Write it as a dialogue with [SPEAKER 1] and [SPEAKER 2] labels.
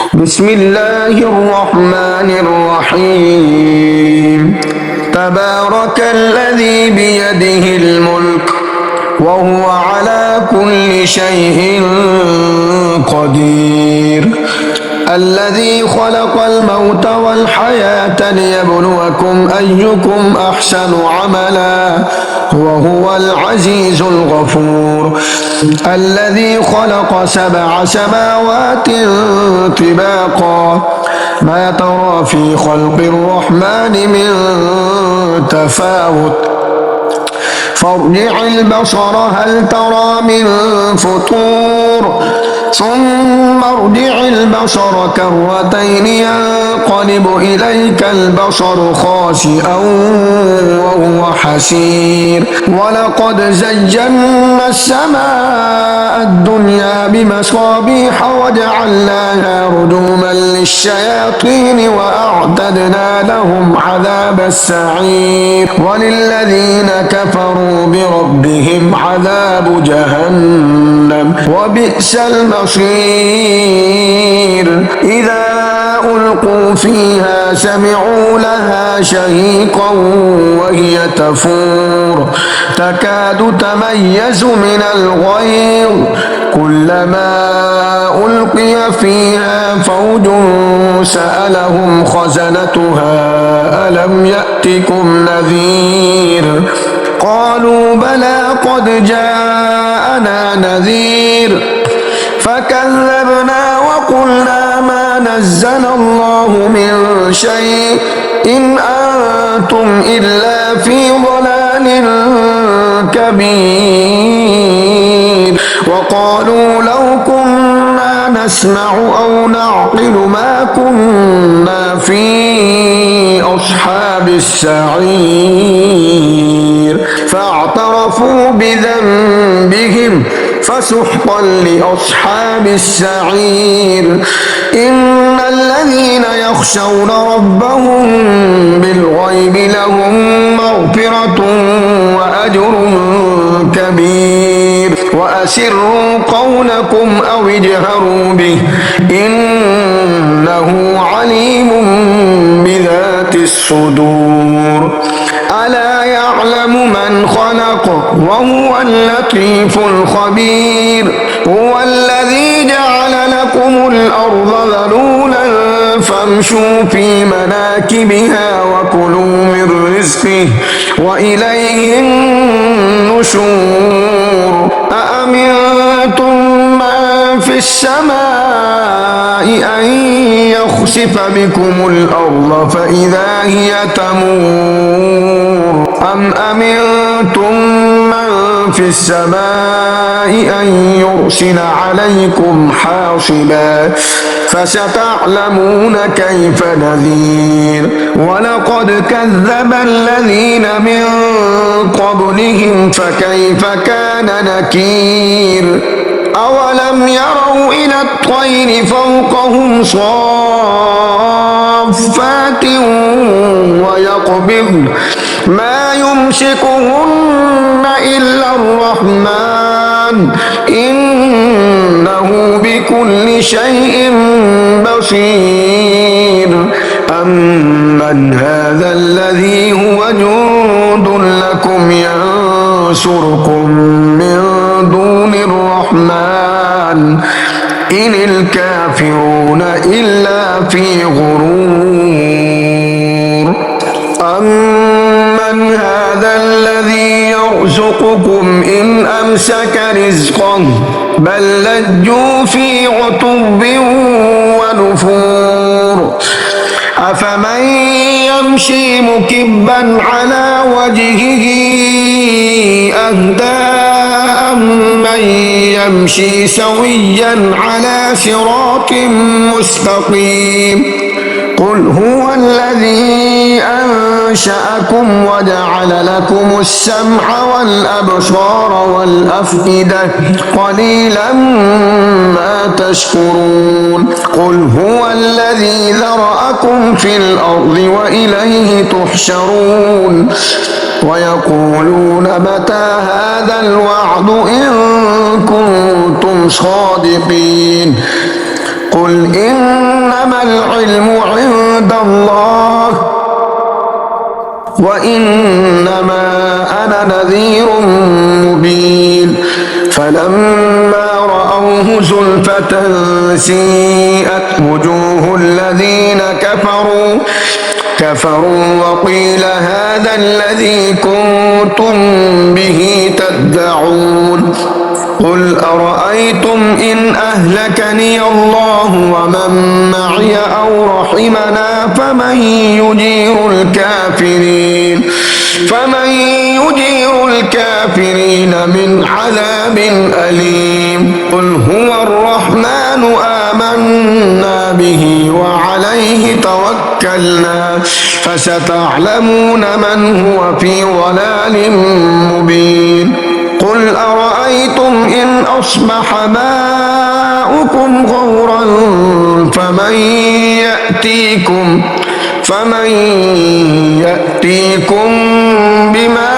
[SPEAKER 1] بسم الله الرحمن الرحيم تبارك الذي بيده الملك وهو على كل شيء قدير الذي خلق الموت والحياة ليبلوكم أيكم أحسن عملا وهو العزيز الغفور الذي خلق 7 سماوات طباقا ما ترى في خلق الرحمن من تفاوت فارجع البصر هل ترى من فطور ثم ارجع البصر كرتين ينقلب إليك البصر خاسئا وهو حسير ولقد زينا السماء الدنيا بمصابيح وجعلناها رجوما للشياطين وأعتدنا لهم عذاب السعير وللذين كفروا بربهم عذاب جهنم وبئس المصير إذا ألقوا فيها سمعوا لها شهيقا وهي تفور تكاد تميز من الغيظ كلما ألقي فيها فوج سألهم خزنتها ألم يأتكم نذير قالوا بلى قد جاءنا نذير فكذبنا وقلنا ما نزل الله من شيء إن أنتم إلا في ضلال كبير وقالوا لو كنا نسمع أو نعقل ما كنا في أصحاب السعير فاعترفوا بذنبهم فسحقا لأصحاب السعير إن الذين يخشون ربهم بالغيب لهم مغفرة وأجر كبير وأسروا قولكم أو اجهروا به إنه عليم بذات الصدور ألا يعلم من خلق وهو اللطيف الخبير هو الذي جعل لكم الأرض ذلولا فامشوا في مناكبها وكلوا من رزقه وإليه النشور أأمنتم من في السماء أن يخسف بكم الأرض فإذا هي تمور أم أمنتم من في السماء أن يرسل عليكم حاصبا فستعلمون كيف نذير ولقد كذب الذين من قبلهم فكيف كان نكير أولم يروا إلى الطير فوقهم صافات ويقبضن ما يمسكهن إلا الرحمن إنه بكل شيء بصير أمن هذا الذي هو جند لكم ينصركم من دون الرحمن إن الكافرون إلا في غرور أمن هذا الذي يرزقكم إن أمسك رزقه بل لجوا في عتب ونفور أفمن يمشي مكبا على وجهه أهدى أمن يمشي سويا على صراط مستقيم قل هو الذي أنشأكم وجعل لكم السمع والأبصار والأفئدة قليلا ما تشكرون قل هو الذي ذرأكم في الأرض وإليه تحشرون ويقولون متى هذا الوعد إن كنتم صادقين قل إن إنما العلم عند الله وإنما أنا نذير مبين فلما رأوه زلفة سيئت وجوه الذين كفروا وقيل هذا الذي كنتم به تدعون قل أرأيتم إن أهلكني الله ومن معي أو رحمنا فمن يجير الكافرين من عذاب أليم قل هو الرحمن آمنا به وعليه توكلنا فستعلمون من هو في ضلال مبين قل أرأيتم إن أصبح ماؤكم غورا فمن يأتيكم بماء